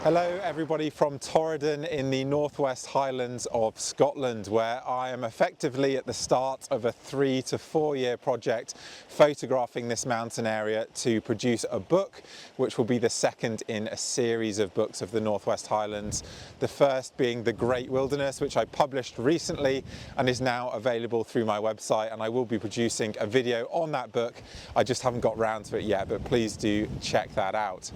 Hello everybody from Torridon in the northwest Highlands of Scotland, where I am effectively at the start of a 3 to 4 year project photographing this mountain area to produce a book which will be the second in a series of books of the Northwest Highlands. The first being The Great Wilderness, which I published recently and is now available through my website, and I will be producing a video on that book. I just haven't got round to it yet, but please do check that out.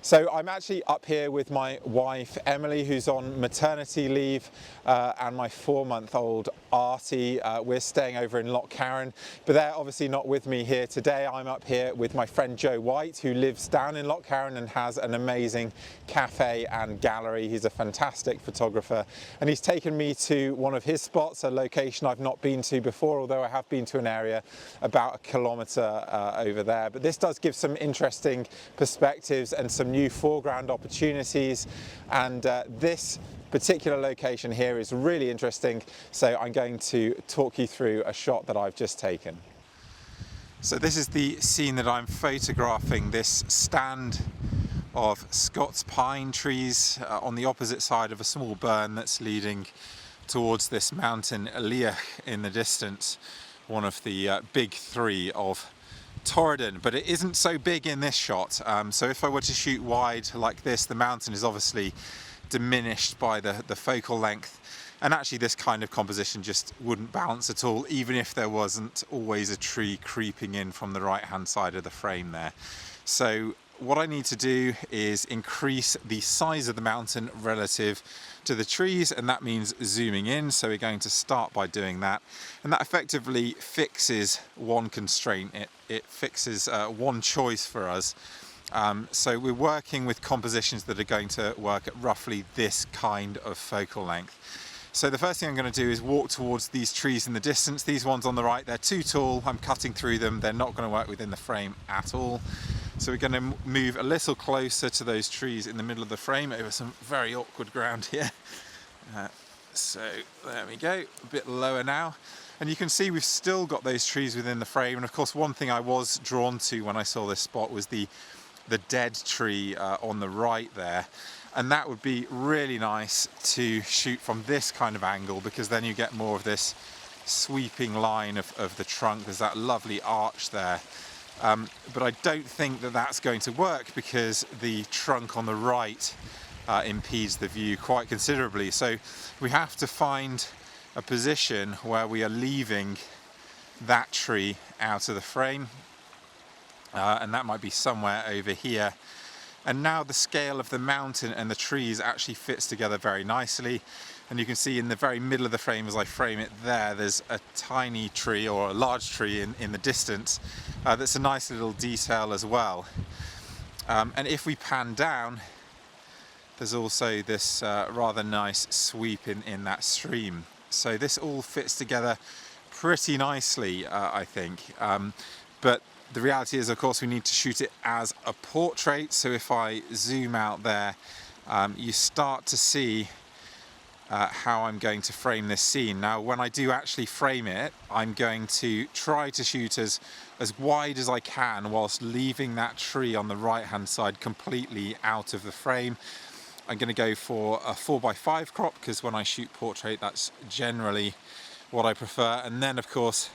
So I'm actually up here with my wife Emily, who's on maternity leave, and my 4-month-old Artie. We're staying over in Loch Carron, but they're obviously not with me here today. I'm up here with my friend Joe White, who lives down in Loch Carron and has an amazing cafe and gallery. He's a fantastic photographer, and he's taken me to one of his spots, a location I've not been to before, although I have been to an area about 1 kilometre over there. But this does give some interesting perspectives and some new foreground opportunities, and this particular location here is really interesting, so I'm going to talk you through a shot that I've just taken. So this is the scene that I'm photographing, this stand of Scots pine trees on the opposite side of a small burn that's leading towards this mountain Liach in the distance, one of the big three of Torridon, but it isn't so big in this shot. So if I were to shoot wide like this, the mountain is obviously diminished by the focal length, and actually this kind of composition just wouldn't balance at all, even if there wasn't always a tree creeping in from the right hand side of the frame there. So what I need to do is increase the size of the mountain relative to the trees, and that means zooming in. So we're going to start by doing that, and that effectively fixes one constraint. It fixes one choice for us. So we're working with compositions that are going to work at roughly this kind of focal length. So the first thing I'm going to do is walk towards these trees in the distance. These ones on the right, they're too tall. I'm cutting through them. They're not going to work within the frame at all. So we're going to move a little closer to those trees in the middle of the frame over some very awkward ground here. So there we go, a bit lower now. And you can see we've still got those trees within the frame. And of course, one thing I was drawn to when I saw this spot was the dead tree on the right there. And that would be really nice to shoot from this kind of angle, because then you get more of this sweeping line of the trunk. There's that lovely arch there. But I don't think that that's going to work, because the trunk on the right impedes the view quite considerably. So we have to find a position where we are leaving that tree out of the frame, and that might be somewhere over here. And now the scale of the mountain and the trees actually fits together very nicely. And you can see in the very middle of the frame, as I frame it there, there's a tiny tree, or a large tree in the distance. That's a nice little detail as well. And if we pan down, there's also this rather nice sweep in that stream. So this all fits together pretty nicely, I think. But the reality is, of course, we need to shoot it as a portrait. So if I zoom out there, you start to see how I'm going to frame this scene. Now, when I do actually frame it, I'm going to try to shoot as wide as I can, whilst leaving that tree on the right hand side completely out of the frame. I'm going to go for a 4x5 crop, because when I shoot portrait, that's generally what I prefer. And then, of course,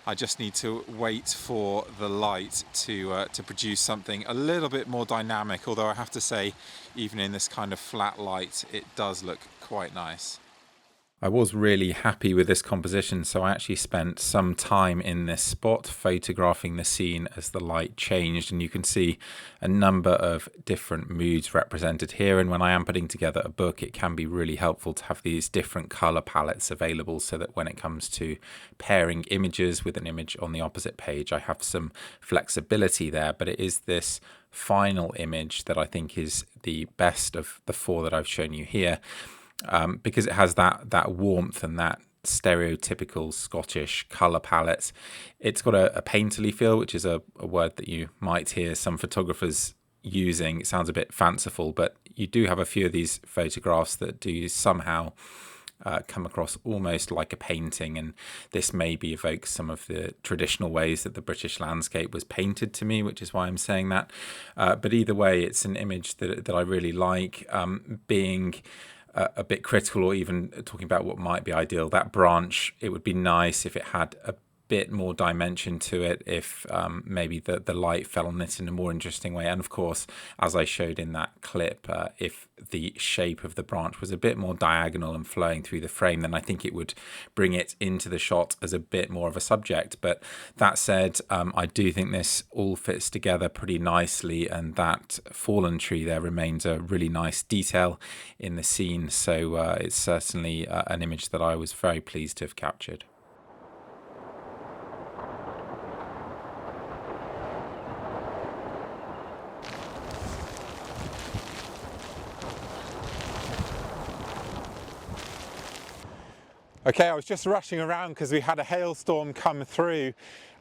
I just need to wait for the light to produce something a little bit more dynamic, although I have to say, even in this kind of flat light, it does look quite nice. I was really happy with this composition, so I actually spent some time in this spot photographing the scene as the light changed, and you can see a number of different moods represented here. And when I am putting together a book, it can be really helpful to have these different colour palettes available, so that when it comes to pairing images with an image on the opposite page, I have some flexibility there. But it is this final image that I think is the best of the 4 that I've shown you here. Because it has that warmth and that stereotypical Scottish colour palette. It's got a painterly feel, which is a word that you might hear some photographers using. It sounds a bit fanciful, but you do have a few of these photographs that do somehow come across almost like a painting, and this maybe evokes some of the traditional ways that the British landscape was painted to me, which is why I'm saying that. But either way, it's an image that I really like. Being a bit critical, or even talking about what might be ideal, that branch, it would be nice if it had a bit more dimension to it, if maybe the light fell on it in a more interesting way. And of course, as I showed in that clip, if the shape of the branch was a bit more diagonal and flowing through the frame, then I think it would bring it into the shot as a bit more of a subject. But that said, I do think this all fits together pretty nicely, and that fallen tree there remains a really nice detail in the scene. So it's certainly an image that I was very pleased to have captured. Okay, I was just rushing around because we had a hailstorm come through,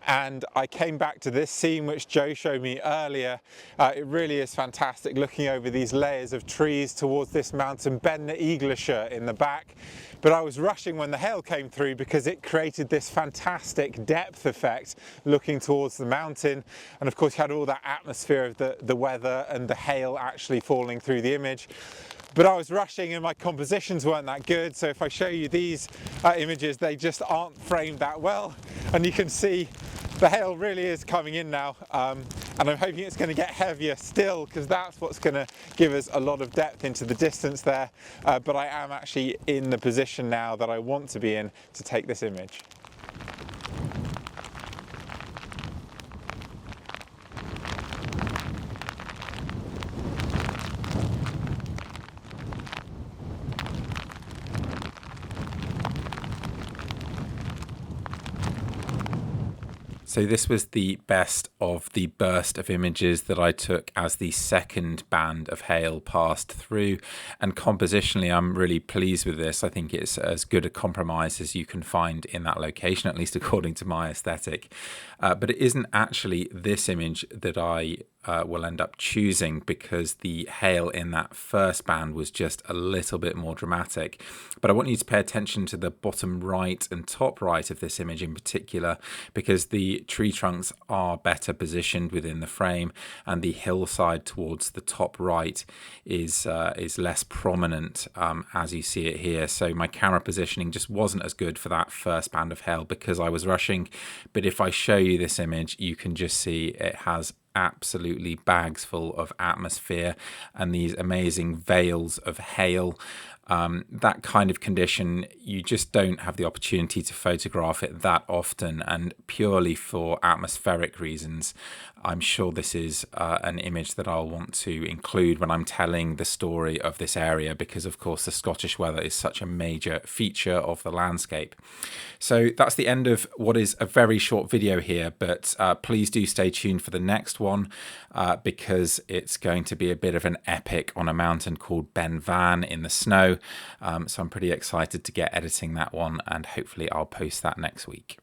and I came back to this scene which Joe showed me earlier. It really is fantastic looking over these layers of trees towards this mountain, Ben Iglischer in the back. But I was rushing when the hail came through because it created this fantastic depth effect looking towards the mountain. And of course you had all that atmosphere of the weather and the hail actually falling through the image. But I was rushing and my compositions weren't that good, so if I show you these images, they just aren't framed that well. And you can see the hail really is coming in now, and I'm hoping it's going to get heavier still, because that's what's going to give us a lot of depth into the distance there. But I am actually in the position now that I want to be in to take this image. So this was the best of the burst of images that I took as the second band of hail passed through, and compositionally I'm really pleased with this. I think it's as good a compromise as you can find in that location, at least according to my aesthetic. But it isn't actually this image that I will end up choosing, because the hail in that first band was just a little bit more dramatic. But I want you to pay attention to the bottom right and top right of this image in particular, because the tree trunks are better positioned within the frame, and the hillside towards the top right is less prominent as you see it here. So my camera positioning just wasn't as good for that first band of hail because I was rushing. But if I show you this image, you can just see it has absolutely bags full of atmosphere and these amazing veils of hail. That kind of condition, you just don't have the opportunity to photograph it that often, and purely for atmospheric reasons, I'm sure this is an image that I'll want to include when I'm telling the story of this area, because of course the Scottish weather is such a major feature of the landscape. So that's the end of what is a very short video here, but please do stay tuned for the next one, because it's going to be a bit of an epic on a mountain called Ben Van in the snow. So I'm pretty excited to get editing that one, and hopefully I'll post that next week.